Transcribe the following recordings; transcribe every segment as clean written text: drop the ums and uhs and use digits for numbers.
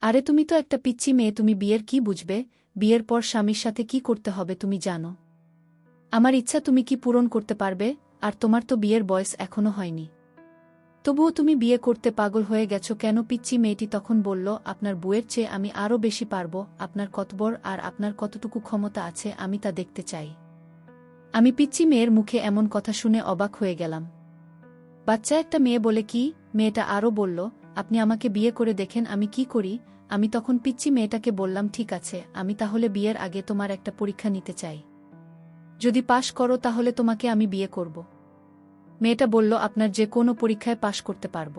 আরে তুমি তো একটা পিচ্চি মেয়ে, তুমি বিয়ের কি বুঝবে? বিয়ের পর স্বামীর সাথে কি করতে হবে তুমি জানো? আমার ইচ্ছা তুমি কি পূরণ করতে পারবে? আর তোমার তো বিয়ের বয়স এখনো হয়নি। তবুও তুমি বিয়ে করতে পাগল হয়ে গেছো কেন? পিচ্চি মেয়েটি তখন বলল, আপনার বউয়ের চেয়ে আমি আরও বেশি পারব। আপনার কতবর আর আপনার কতটুকু ক্ষমতা আছে আমি তা দেখতে চাই। আমি পিচ্চি মেয়ের মুখে এমন কথা শুনে অবাক হয়ে গেলাম। বাচ্চা একটা মেয়ে বলে কি? মেয়েটা আরও বলল, আপনি আমাকে বিয়ে করে দেখেন আমি কি করি। আমি তখন পিচ্চি মেয়েটাকে বললাম, ঠিক আছে, আমি তাহলে বিয়ের আগে তোমার একটা পরীক্ষা নিতে চাই। যদি পাশ করো তাহলে তোমাকে আমি বিয়ে করব। মেয়েটা বলল, আপনার যে কোনো পরীক্ষায় পাশ করতে পারব।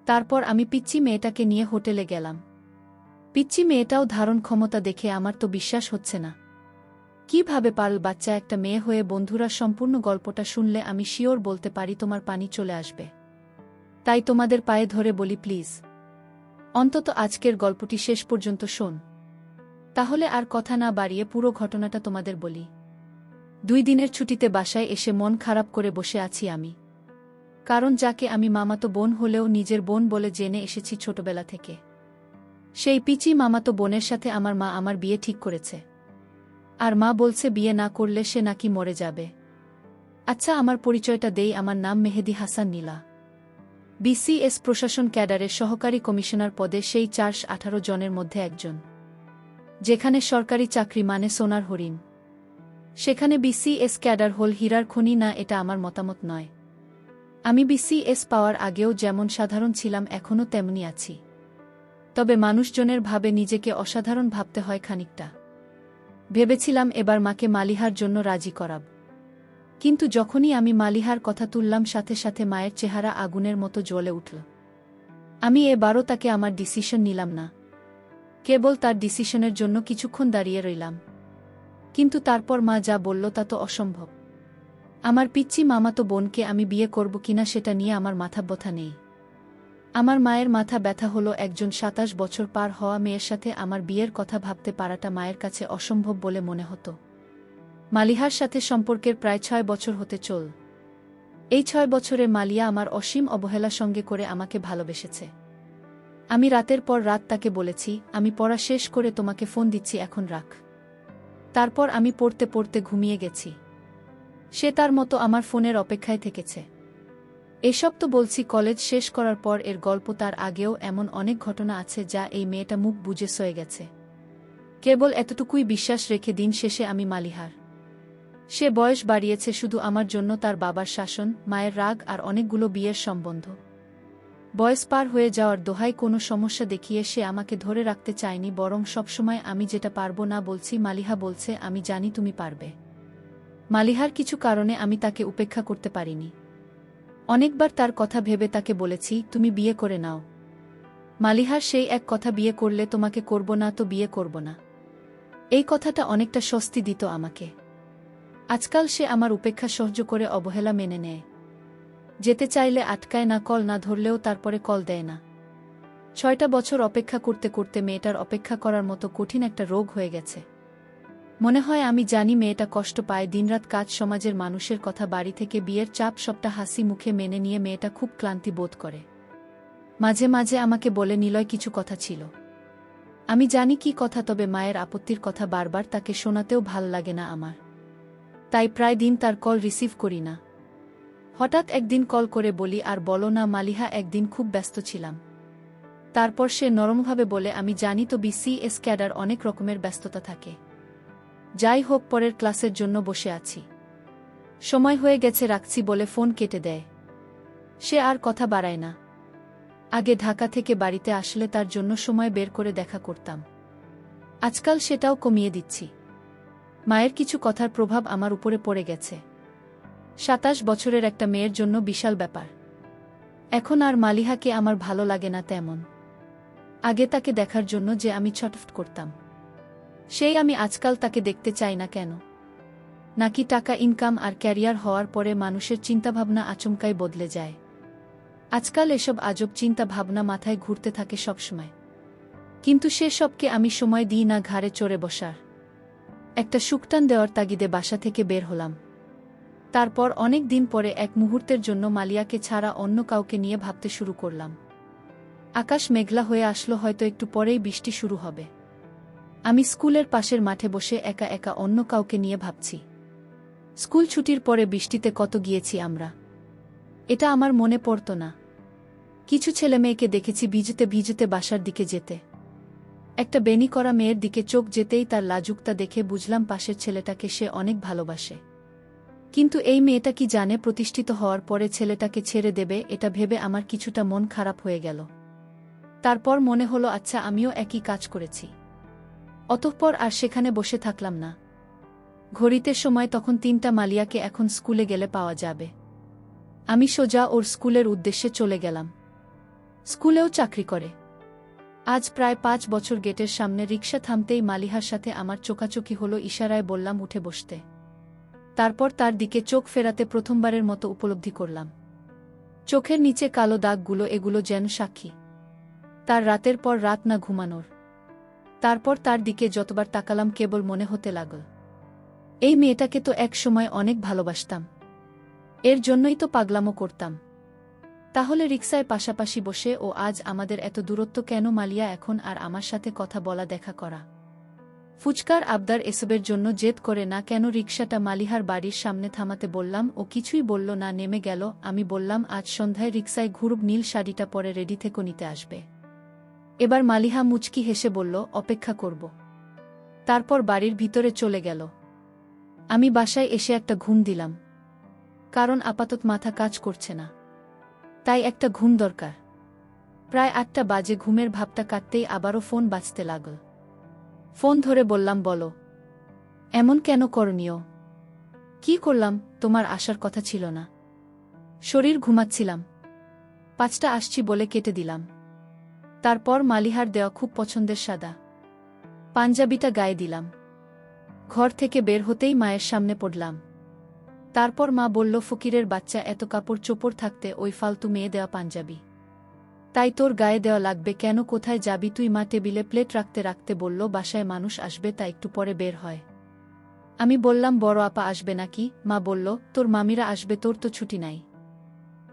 তারপর আমি পিচ্চি মেয়েটাকে নিয়ে হোটেলে গেলাম। পিচ্চি মেয়েটাও ধারণ ক্ষমতা দেখে আমার তো বিশ্বাস হচ্ছে না। কিভাবে পারল বাচ্চা একটা মেয়ে হয়ে? বন্ধুরা, সম্পূর্ণ গল্পটা শুনলে আমি শিওর বলতে পারি তোমার পানি চলে আসবে। তাই তোমাদের পায়ে ধরে বলি, প্লিজ অন্তত আজকের গল্পটি শেষ পর্যন্ত শোন। তাহলে আর কথা না বাড়িয়ে পুরো ঘটনাটা তোমাদের বলি। 2 দিনের ছুটিতে বাসায় এসে মন খারাপ করে বসে আছি আমি। কারণ যাকে আমি মামাতো বোন হলেও নিজের বোন বলে জেনে এসেছি ছোটবেলা থেকে, সেই পিচি মামাতো বোনের সাথে আমার মা আমার বিয়ে ঠিক করেছে। আর মা বলছে বিয়ে না করলে সে নাকি মরে যাবে। আচ্ছা, আমার পরিচয়টা দেই। আমার নাম মেহেদী হাসান নীলা। বিসিএস প্রশাসন ক্যাডারের সহকারী কমিশনার পদে সেই 418 জনের মধ্যে একজন। যেখানে সরকারি চাকরি মানে সোনার হরিণ, সেখানে বিসিএস ক্যাডার হল হীরার খনি না, এটা আমার মতামত নয়। আমি বিসিএস পাওয়ার আগেও যেমন সাধারণ ছিলাম এখনও তেমনি আছি। তবে মানুষজনের ভাবে নিজেকে অসাধারণ ভাবতে হয় খানিকটা। ভেবেছিলাম এবার মাকে মালিহার জন্য রাজি করাব। কিন্তু যখনই আমি মালিহার কথা তুললাম সাথে সাথে মায়ের চেহারা আগুনের মতো জ্বলে উঠল। আমি এবারও তাকে আমার ডিসিশন নিলাম না। কেবল তার ডিসিশনের জন্য কিছুক্ষণ দাঁড়িয়ে রইলাম। কিন্তু তারপর মা যা বলল তা তো অসম্ভব। আমার পিচ্চি মামাতো বোনকে আমি বিয়ে করব কিনা সেটা নিয়ে আমার মাথা ব্যথা নেই। আমার মায়ের মাথা ব্যথা হলো একজন 27 বছর পার হওয়া মেয়ের সাথে আমার বিয়ের কথা ভাবতে পারাটা মায়ের কাছে অসম্ভব বলে মনে হতো। মালিহার সাথে সম্পর্কের প্রায় 6 বছর হতে চল। এই 6 বছরে মালিয়া আমার অসীম অবহেলা সঙ্গে করে আমাকে ভালোবেসেছে। আমি রাতের পর রাত তাকে বলেছি, আমি পড়া শেষ করে তোমাকে ফোন দিচ্ছি, এখন রাখ। তারপর আমি পড়তে পড়তে ঘুমিয়ে গেছি। সে তার মতো আমার ফোনের অপেক্ষায় থেকেছে। এসব তো বলছি কলেজ শেষ করার পর। এর গল্প তার আগেও এমন অনেক ঘটনা আছে যা এই মেয়েটা মুখ বুজে সয়ে গেছে। কেবল এতটুকুই বিশ্বাস রেখে দিন শেষে আমি মালিহার। সে বয়স বাড়িয়েছে শুধু আমার জন্য, তার বাবার শাসন, মায়ের রাগ আর অনেকগুলো বিয়ের সম্বন্ধ। বয়স পার হয়ে যাওয়ার দোহায় কোনো সমস্যা দেখিয়ে সে আমাকে ধরে রাখতে চায়নি, বরং সবসময় আমি যেটা পারবো না বলছি মালিহা বলছে আমি জানি তুমি পারবে। মালিহার কিছু কারণে আমি তাকে উপেক্ষা করতে পারিনি। অনেকবার তার কথা ভেবে তাকে বলেছি তুমি বিয়ে করে নাও। মালিহার সেই এক কথা, বিয়ে করলে তোমাকে করব না তো বিয়ে করব না। এই কথাটা অনেকটা স্বস্তি দিত আমাকে। আজকাল সে আমার উপেক্ষা সহ্য করে অবহেলা মেনে নেয়। যেতে চাইলে আটকায় না, কল না ধরলেও তারপরে কল দেয় না। 6টা বছর অপেক্ষা করতে করতে মেয়েটার অপেক্ষা করার মতো কঠিন একটা রোগ হয়ে গেছে। মনে হয় আমি জানি মেয়েটা কষ্ট পায়, দিনরাত কাজ, সমাজের মানুষের কথা, বাড়ি থেকে বিয়ের চাপ, সবটা হাসি মুখে মেনে নিয়ে মেয়েটা খুব ক্লান্তি বোধ করে। মাঝে মাঝে আমাকে বলে, নিলয় কিছু কথা ছিল। আমি জানি কি কথা, তবে মায়ের আপত্তির কথা বারবার তাকে শোনাতেও ভাল লাগে না আমার। তাই প্রায় দিন তার কল রিসিভ করি না। হঠাৎ একদিন কল করে বলি, আর বলো না মালিহা, একদিন খুব ব্যস্ত ছিলাম। তারপর সে নরমভাবে বলে, আমি জানি তো বিসিএস ক্যাডার অনেক রকমের ব্যস্ততা থাকে। যাই হোক, পরের ক্লাসের জন্য বসে আছি, সময় হয়ে গেছে, রাখছি বলে ফোন কেটে দেয়। সে আর কথা বাড়ায় না। আগে ঢাকা থেকে বাড়িতে আসলে তার জন্য সময় বের করে দেখা করতাম। আজকাল সেটাও কমিয়ে দিচ্ছি। মায়ের কিছু কথার প্রভাব আমার উপরে পড়ে গেছে। 27 বছরের একটা মেয়ের জন্য বিশাল ব্যাপার। এখন আর মালিহাকে আমার ভালো লাগে না তেমন। আগে তাকে দেখার জন্য যে আমি ছটফট করতাম, সেই আমি আজকাল তাকে দেখতে চাই না কেন? নাকি টাকা ইনকাম আর ক্যারিয়ার হওয়ার পরে মানুষের চিন্তাভাবনা আচমকাই বদলে যায়? আজকাল এসব আজব চিন্তা ভাবনা মাথায় ঘুরতে থাকে সবসময়। কিন্তু সেসবকে আমি সময় দিই না ঘাড়ে চড়ে বসার। একটা সুকটান দেওয়ার তাগিদে বাসা থেকে বের হলাম। তারপর অনেক দিন পরে এক মুহূর্তের জন্য মালিয়াকে ছাড়া অন্য কাউকে নিয়ে ভাবতে শুরু করলাম। আকাশ মেঘলা হয়ে আসলো, হয়তো একটু পরেই বৃষ্টি শুরু হবে। আমি স্কুলের পাশের মাঠে বসে একা একা অন্য কাউকে নিয়ে ভাবছি। স্কুল ছুটির পরে বৃষ্টিতে কত গিয়েছি আমরা, এটা আমার মনে পড়ত না। কিছু ছেলেমেয়েকে দেখেছি ভিজতে ভিজতে বাসার দিকে যেতে। একটা বেনি করা মেয়ের দিকে চোখ যেতেই তার লাজুকতা দেখে বুঝলাম পাশের ছেলেটাকে সে অনেক ভালোবাসে। কিন্তু এই মেয়েটা কি জানে প্রতিষ্ঠিত হওয়ার পরে ছেলেটাকে ছেড়ে দেবে, এটা ভেবে আমার কিছুটা মন খারাপ হয়ে গেল। তারপর মনে হলো আচ্ছা, আমিও একই কাজ করেছি। অতঃপর আর সেখানে বসে থাকলাম না। ঘড়িতে সময় তখন 3টা। মালিয়াকে এখন স্কুলে গেলে পাওয়া যাবে। আমি সোজা ওর স্কুলের উদ্দেশ্যে চলে গেলাম। স্কুলেও চাকরি করে। আজ প্রায় 5 বছর। গেটের সামনে রিকশা থামতেই মালিহার সাথে আমার চোখাচোখি হলো, ইশারায় বললাম উঠে বসতে। তারপর তার দিকে চোখ ফেরাতে প্রথমবারের মতো উপলব্ধি করলাম চোখের নিচে কালো দাগগুলো, এগুলো যেন সাক্ষী তার রাতের পর রাত না ঘুমানোর। তারপর তার দিকে যতবার তাকালাম কেবল মনে হতে লাগল, এই মেয়েটাকে তো এক সময় অনেক ভালোবাসতাম, এর জন্যই তো পাগলামো করতাম। তাহলে রিকশায় পাশাপাশি বসে ও আজ আমাদের এত দূরত্ব কেন? মালিয়া এখন আর আমার সাথে কথা বলা দেখা করা, ফুচকার আবদার, এসবের জন্য জেদ করে না কেন? রিকশাটা মালিহার বাড়ির সামনে থামাতে বললাম, ও কিছুই বলল না, নেমে গেল। আমি বললাম আজ সন্ধ্যায় রিকশায় ঘুরুব, নীল শাড়িটা পরে রেডি থেকে নিতে আসবে। এবার মালিহা মুচকি হেসে বলল অপেক্ষা করব। তারপর বাড়ির ভিতরে চলে গেল। আমি বাসায় এসে একটা ঘুম দিলাম, কারণ আপাতত মাথা কাজ করছে না, তাই একটা ঘুম দরকার। প্রায় 8টা বাজে। ঘুমের ভাবটা কাটতেই আবারও ফোন বাজতে লাগল। ফোন ধরে বললাম বলো। এমন কেন করণীয়? কি করলাম? তোমার আসার কথা ছিল না, শরীর ঘুমাচ্ছিলাম। 5টা আসছি বলে কেটে দিলাম। তারপর মালিহার দেওয়া খুব পছন্দের সাদা পাঞ্জাবিটা গায়ে দিলাম। ঘর থেকে বের হতেই মায়ের সামনে পড়লাম। তারপর মা বলল, ফকিরের বাচ্চা, এত কাপড় চোপড় থাকতে ওই ফালতু মেয়ে দেওয়া পাঞ্জাবি তাই তোর গায়ে দেওয়া লাগবে কেন? কোথায় যাবি তুই? মা টেবিলে প্লেট রাখতে রাখতে বলল, বাসায় মানুষ আসবে, তা একটু পরে বের হয়। আমি বললাম বড় আপা আসবে নাকি? মা বলল, তোর মামিরা আসবে, তোর তো ছুটি নাই,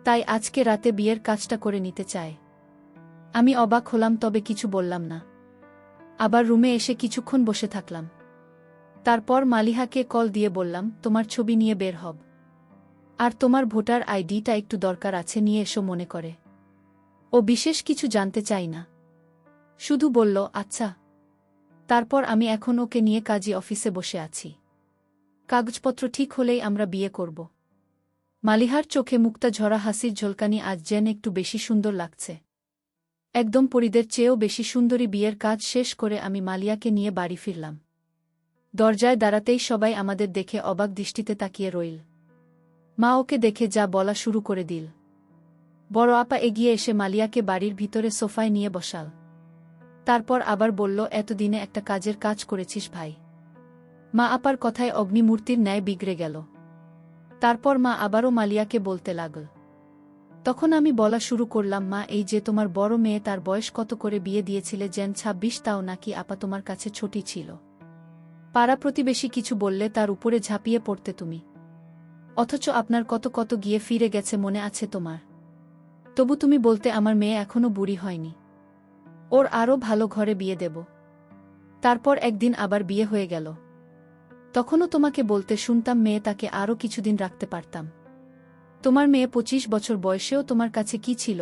তাই আজকে রাতে বিয়ের কাজটা করে নিতে চায়। আমি অবাক হলাম, তবে কিছু বললাম না। আবার রুমে এসে কিছুক্ষণ বসে থাকলাম। তারপর মালিহাকে কল দিয়ে বললাম, তোমার ছবি নিয়ে বের হব, আর তোমার ভোটার আইডিটা একটু দরকার আছে, নিয়ে এসো মনে করে। ও বিশেষ কিছু জানতে চাই না, শুধু বলল আচ্ছা। তারপর আমি এখন ওকে নিয়ে কাজী অফিসে বসে আছি। কাগজপত্র ঠিক হলেই আমরা বিয়ে করব। মালিহার চোখে মুক্তা ঝরা হাসির ঝলকানি আজ যেন একটু বেশি সুন্দর লাগছে, একদম পরিদের চেয়েও বেশি সুন্দরী। বিয়ের কাজ শেষ করে আমি মালিয়াকে নিয়ে বাড়ি ফিরলাম। দরজায় দাঁড়াতেই সবাই আমাদের দেখে অবাক দৃষ্টিতে তাকিয়ে রইল। মা ওকে দেখে যা বলা শুরু করে দিল। বড় আপা এগিয়ে এসে মালিয়াকে বাড়ির ভিতরে সোফায় নিয়ে বসাল। তারপর আবার বলল, এতদিনে একটা কাজের কাজ করেছিস ভাই। মা আপার কথায় অগ্নিমূর্তির ন্যায় বিগড়ে গেল। তারপর মা আবারও মালিয়াকে বলতে লাগল। তখন আমি বলা শুরু করলাম, মা, এই যে তোমার বড় মেয়ে, তার বয়স কত করে বিয়ে দিয়েছিলে? যেন 26, তাও নাকি আপা তোমার কাছে ছোটই ছিল। পাড়া প্রতিবেশী কিছু বললে তার উপরে ঝাঁপিয়ে পড়তে তুমি, অথচ আপনার কত কত গিয়ে ফিরে গেছে, মনে আছে তোমার? তবু তুমি বলতে আমার মেয়ে এখনো বুড়ি হয়নি, ওর আরও ভালো ঘরে বিয়ে দেব। তারপর একদিন আবার বিয়ে হয়ে গেল, তখনও তোমাকে বলতে শুনতাম মেয়ে তাকে আরও কিছুদিন রাখতে পারতাম। তোমার মেয়ে 25 বছর বয়সেও তোমার কাছে কি ছিল?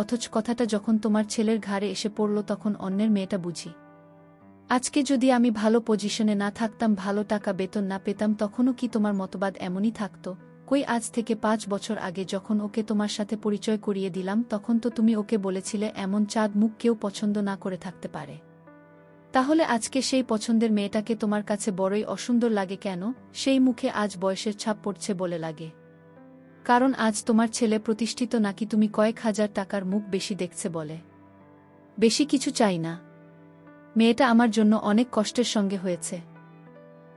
অথচ কথাটা যখন তোমার ছেলের ঘাড়ে এসে পড়ল তখন অন্যের মেয়েটা বুঝি। আজকে যদি আমি ভালো পজিশনে না থাকতাম, ভালো টাকা বেতন না পেতাম, তখনও কি তোমার মতবাদ এমনই থাকত? কই, আজ থেকে 5 বছর আগে যখন ওকে তোমার সাথে পরিচয় করিয়ে দিলাম, তখন তো তুমি ওকে বলেছিলে এমন চাঁদ মুখ কেউ পছন্দ না করে থাকতে পারে। তাহলে আজকে সেই পছন্দের মেয়েটাকে তোমার কাছে বড়ই অসুন্দর লাগে কেন? সেই মুখে আজ বয়সের ছাপ পড়ছে বলে লাগে? কারণ আজ তোমার ছেলে প্রতিষ্ঠিত, নাকি তুমি কয়েক হাজার টাকার মুখ বেশি দেখছে বলে? বেশি কিছু চাই না, মেয়েটা আমার জন্য অনেক কষ্টের সঙ্গে হয়েছে।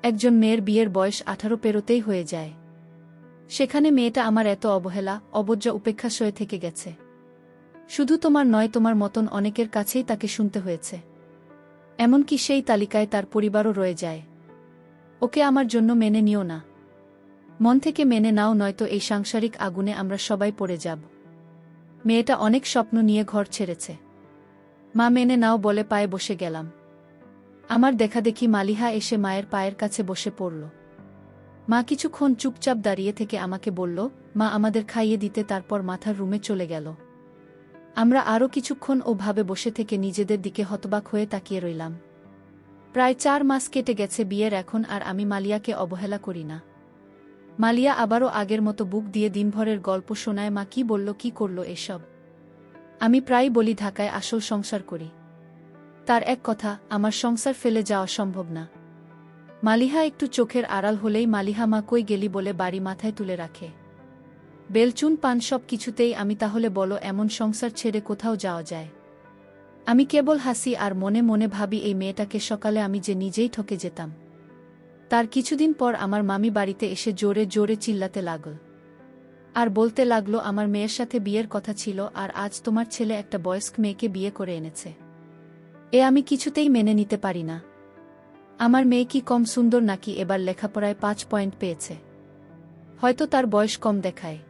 একজন মেয়ের বিয়ের বয়স 18 পেরোতেই হয়ে যায়, সেখানে মেয়েটা আমার এত অবহেলা, অবজ্ঞা, উপেক্ষা সয়ে থেকে গেছে। শুধু তোমার নয়, তোমার মতন অনেকের কাছেই তাকে শুনতে হয়েছে। এমনকি সেই তালিকায় তার পরিবারও রয়ে যায়। ওকে আমার জন্য মেনে নিও না, মন থেকে মেনে নাও, নয়তো এই সাংসারিক আগুনে আমরা সবাই পড়ে যাব। মেয়েটা অনেক স্বপ্ন নিয়ে ঘর ছেড়েছে, মা মেনে নাও বলে পায়ে বসে গেলাম। আমার দেখাদেখি মালিহা এসে মায়ের পায়ের কাছে বসে পড়ল। মা কিছুক্ষণ চুপচাপ দাঁড়িয়ে থেকে আমাকে বলল, মা আমাদের খাইয়ে দিতে, তারপর মাথার রুমে চলে গেল। আমরা আরও কিছুক্ষণ ওভাবে বসে থেকে নিজেদের দিকে হতবাক হয়ে তাকিয়ে রইলাম। প্রায় 4 মাস কেটে গেছে বিয়ের এখন, আর আমি মালিয়াকে অবহেলা করি না। মালিয়া আবারও আগের মতো বুক দিয়ে দিনভরের গল্প শোনায়, মা কি বলল, কি করল এসব। আমি প্রায় বলি ঢাকায় আসল সংসার করি। তার এক কথা, আমার সংসার ফেলে যাওয়া সম্ভব না। মালিহা একটু চোখের আড়াল হলেই মালিহা মা কই গেলি বলে বাড়ি মাথায় তুলে রাখে। বেলচুন পান সব কিছুতেই আমি তাহলে বলো এমন সংসার ছেড়ে কোথাও যাওয়া যায়। আমি কেবল হাসি আর মনে মনে ভাবি এই মেয়েটাকে সকালে আমি যে নিজেই ঠকে যেতাম। তার কিছুদিন পর আমার মামি বাড়িতে এসে জোরে জোরে চিল্লাতে লাগল আর বলতে লাগলো আমার মেয়ের সাথে বিয়ের কথা ছিল, আর আজ তোমার ছেলে একটা বয়স্ক মেয়েকে বিয়ে করে এনেছে। এ আমি কিছুতেই মেনে নিতে পারি না। আমার মেয়ে কি কম সুন্দর নাকি এবার লেখাপড়ায় 5 পয়েন্ট পেয়েছে? হয়তো তার বয়স কম দেখায়।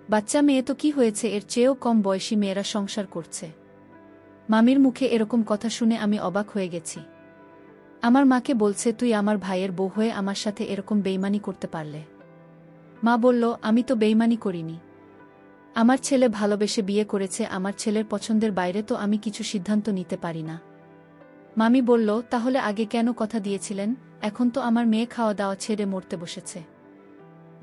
বাচ্চা মেয়ে তো কি হয়েছে, এর চেয়েও কম বয়সী মেয়েরা সংসার করছে। মামির মুখে এরকম কথা শুনে আমি অবাক হয়ে গেছি। আমার মাকে বলছে, তুই আমার ভাইয়ের বউ হয়ে আমার সাথে এরকম বেইমানি করতে পারলে? মা বলল, আমি তো বেইমানি করিনি। আমার ছেলে ভালোবেসে বিয়ে করেছে, আমার ছেলের পছন্দের বাইরে তো আমি কিছু সিদ্ধান্ত নিতে পারি না। মামি বলল, তাহলে আগে কেন কথা দিয়েছিলেন? এখন তো আমার মেয়ে খাওয়া দাওয়া ছেড়ে মরতে বসেছে।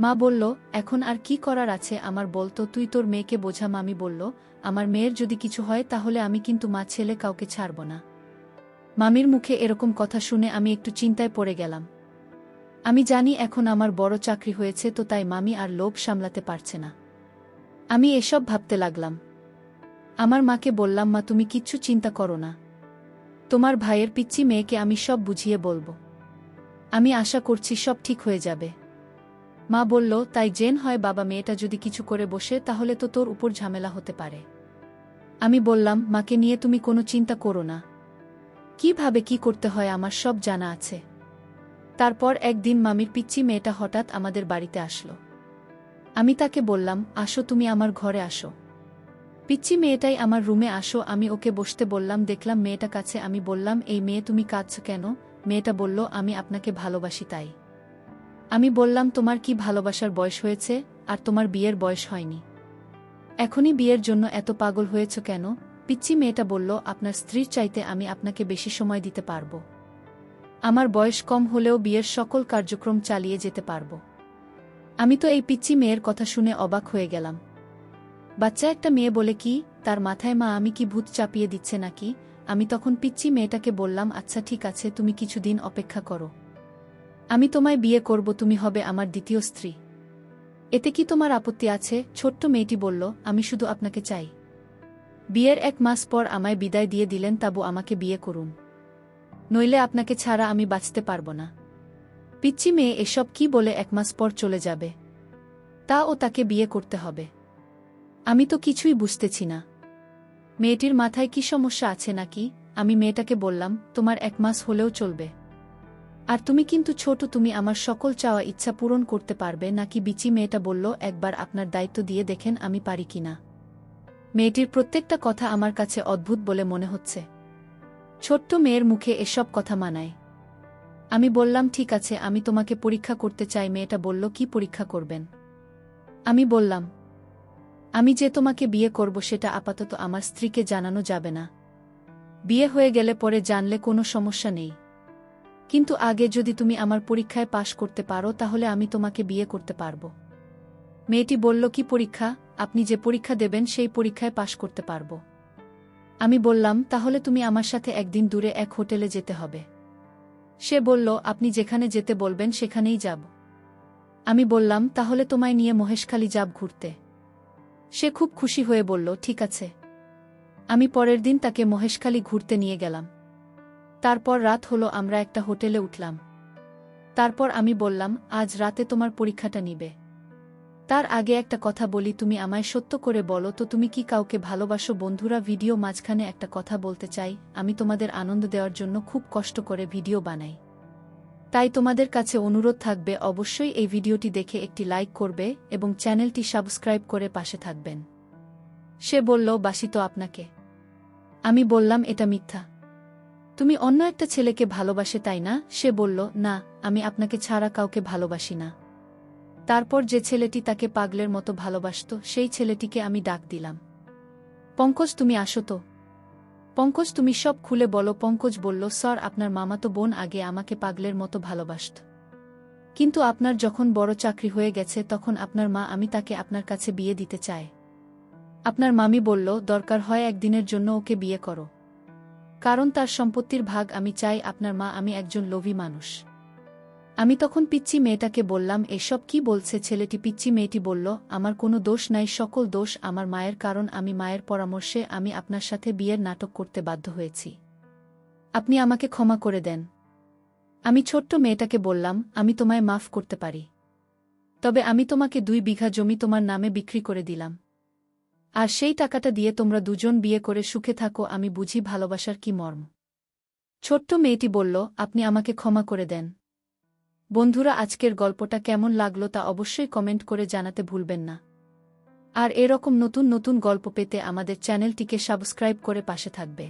মা বলল, এখন আর কি করার আছে আমার, বলতো তুই তোর মেয়েকে বোঝা। মামি বলল, আমার মেয়ের যদি কিছু হয় তাহলে আমি কিন্তু মা ছেলে কাউকে ছাড়ব না। মামির মুখে এরকম কথা শুনে আমি একটু চিন্তায় পড়ে গেলাম। আমি জানি এখন আমার বড় চাকরি হয়েছে, তো তাই মামি আর লোভ সামলাতে পারছে না। আমি এসব ভাবতে লাগলাম। আমার মাকে বললাম, মা তুমি কিচ্ছু চিন্তা করো না, তোমার ভাইয়ের পিচ্চি মেয়েকে আমি সব বুঝিয়ে বলবো। আমি আশা করছি সব ঠিক হয়ে যাবে। মা বলল, তাই জেন হয় বাবা, মেয়েটা যদি কিছু করে বসে তাহলে তো তোর উপর ঝামেলা হতে পারে। আমি বললাম, মাকে নিয়ে তুমি কোনো চিন্তা করো না, কিভাবে কি করতে হয় আমার সব জানা আছে। তারপর একদিন মামির পিচ্চি মেয়েটা হঠাৎ আমাদের বাড়িতে আসলো। আমি তাকে বললাম, আসো তুমি আমার ঘরে আসো। পিচ্চি মেয়েটাই আমার রুমে আসো। আমি ওকে বসতে বললাম, দেখলাম মেয়েটা কাছে। আমি বললাম, এই মেয়ে তুমি কাঁদছো কেন? মেয়েটা বলল, আমি আপনাকে ভালোবাসি তাই। আমি বললাম, তোমার কি ভালোবাসার বয়স হয়েছে? আর তোমার বিয়ের বয়স হয়নি, এখনই বিয়ের জন্য এত পাগল হয়েছ কেন? পিচ্চি মেয়েটা বলল, আপনার স্ত্রীর চাইতে আমি আপনাকে বেশি সময় দিতে পারব। আমার বয়স কম হলেও বিয়ের সকল কার্যক্রম চালিয়ে যেতে পারব। আমি তো এই পিচ্চি মেয়ের কথা শুনে অবাক হয়ে গেলাম। বাচ্চা একটা মেয়ে বলে কি? তার মাথায় মা আমি কি ভূত চাপিয়ে দিচ্ছে নাকি? আমি তখন পিচ্চি মেয়েটাকে বললাম, আচ্ছা ঠিক আছে, তুমি কিছুদিন অপেক্ষা করো, আমি তোমায় বিয়ে করব, তুমি হবে আমার দ্বিতীয় স্ত্রী। এতে কি তোমার আপত্তি আছে? ছোট্ট মেয়েটি বলল, আমি শুধু আপনাকে চাই। বিয়ের 1 মাস পর আমায় বিদায় দিয়ে দিলেন, তাবু আমাকে বিয়ে করুন, নইলে আপনাকে ছাড়া আমি বাঁচতে পারব না। পিচ্চি মেয়ে এসব কি বলে 1 মাস পর চলে যাবে? তাও তাকে বিয়ে করতে হবে? আমি তো কিছুই বুঝতেছি না। মেয়েটির মাথায় কি সমস্যা আছে নাকি? আমি মেয়েটাকে বললাম, তোমার 1 মাস হলেও চলবে, আর তুমি কিন্তু ছোট, তুমি আমার সকল চাওয়া ইচ্ছা পূরণ করতে পারবে নাকি? বিচি মেয়েটা বলল, একবার আপনার দায়িত্ব দিয়ে দেখেন আমি পারি কিনা। মেয়েটির প্রত্যেকটা কথা আমার কাছে অদ্ভুত বলে মনে হচ্ছে। ছোট্ট মেয়ের মুখে এসব কথা মানায়? আমি বললাম, ঠিক আছে, আমি তোমাকে পরীক্ষা করতে চাই। মেয়েটা বলল, কি পরীক্ষা করবেন? আমি বললাম, আমি যে তোমাকে বিয়ে করব সেটা আপাতত আমার স্ত্রীকে জানানো যাবে না। বিয়ে হয়ে গেলে পরে জানলে কোনো সমস্যা নেই, কিন্তু আগে যদি তুমি আমার পরীক্ষায় পাশ করতে পারো তাহলে আমি তোমাকে বিয়ে করতে পারব। মেয়েটি বলল, কি পরীক্ষা? আপনি যে পরীক্ষা দেবেন সেই পরীক্ষায় পাশ করতে পারব। আমি বললাম, তাহলে তুমি আমার সাথে একদিন দূরে এক হোটেলে যেতে হবে। সে বলল, আপনি যেখানে যেতে বলবেন সেখানেই যাব। আমি বললাম, তাহলে তোমায় নিয়ে মহেশখালী যাব ঘুরতে। সে খুব খুশি হয়ে বলল, ঠিক আছে। আমি পরের দিন তাকে মহেশখালী ঘুরতে নিয়ে গেলাম। তারপর রাত হলো, আমরা একটা হোটেলে উঠলাম। তারপর আমি বললাম, আজ রাতে তোমার পরীক্ষাটা নিবে। তার আগে একটা কথা বলি, তুমি আমায় সত্য করে বলো তো, তুমি কি কাউকে ভালোবাসো? বন্ধুরা, ভিডিও মাঝখানে একটা কথা বলতে চাই। আমি তোমাদের আনন্দ দেওয়ার জন্য খুব কষ্ট করে ভিডিও বানাই, তাই তোমাদের কাছে অনুরোধ থাকবে অবশ্যই এই ভিডিওটি দেখে একটি লাইক করবে এবং চ্যানেলটি সাবস্ক্রাইব করে পাশে থাকবেন। সে বলল, বাসি তো আপনাকে। আমি বললাম, এটা মিথ্যা। তুমি অন্য একটা ছেলেকে ভালোবাসে, তাই না? সে বলল, না, আমি আপনাকে ছাড়া কাউকে ভালোবাসি না। তারপর যে ছেলেটি তাকে পাগলের মতো ভালোবাসত, সেই ছেলেটিকে আমি ডাক দিলাম। পঙ্কজ, তুমি আসো তো। পঙ্কজ, তুমি সব খুলে বলো। পঙ্কজ বলল, স্যার, আপনার মামাতো বোন আগে আমাকে পাগলের মতো ভালোবাসত, কিন্তু আপনার যখন বড় চাকরি হয়ে গেছে তখন আপনার মা আমি তাকে আপনার কাছে বিয়ে দিতে চায়। আপনার মামি বলল, দরকার হয় একদিনের জন্য ওকে বিয়ে করো, কারণ তার সম্পত্তির ভাগ আমি চাই। আপনার মা আমি একজন লোভী মানুষ। আমি তখন পিচ্চি মেয়েটাকে বললাম, এসব কি বলছে ছেলেটি? পিচ্চি মেয়েটি বলল, আমার কোনো দোষ নাই, সকল দোষ আমার মায়ের, কারণ আমি মায়ের পরামর্শে আমি আপনার সাথে বিয়ের নাটক করতে বাধ্য হয়েছি। আপনি আমাকে ক্ষমা করে দেন। আমি ছোট্ট মেয়েটাকে বললাম, আমি তোমায় মাফ করতে পারি, তবে আমি তোমাকে 2 বিঘা জমি তোমার নামে বিক্রি করে দিলাম, আর সেই টাকাটা দিয়ে তোমরা দুজন বিয়ে করে সুখে থাকো। আমি বুঝি ভালোবাসার কি মর্ম। ছোট্ট মেয়েটি বলল, আপনি আমাকে ক্ষমা করে দেন। বন্ধুরা, আজকের গল্পটা কেমন লাগলো তা অবশ্যই কমেন্ট করে জানাতে ভুলবেন না। আর এরকম নতুন নতুন গল্প পেতে আমাদের চ্যানেলটিকে সাবস্ক্রাইব করে পাশে থাকবে।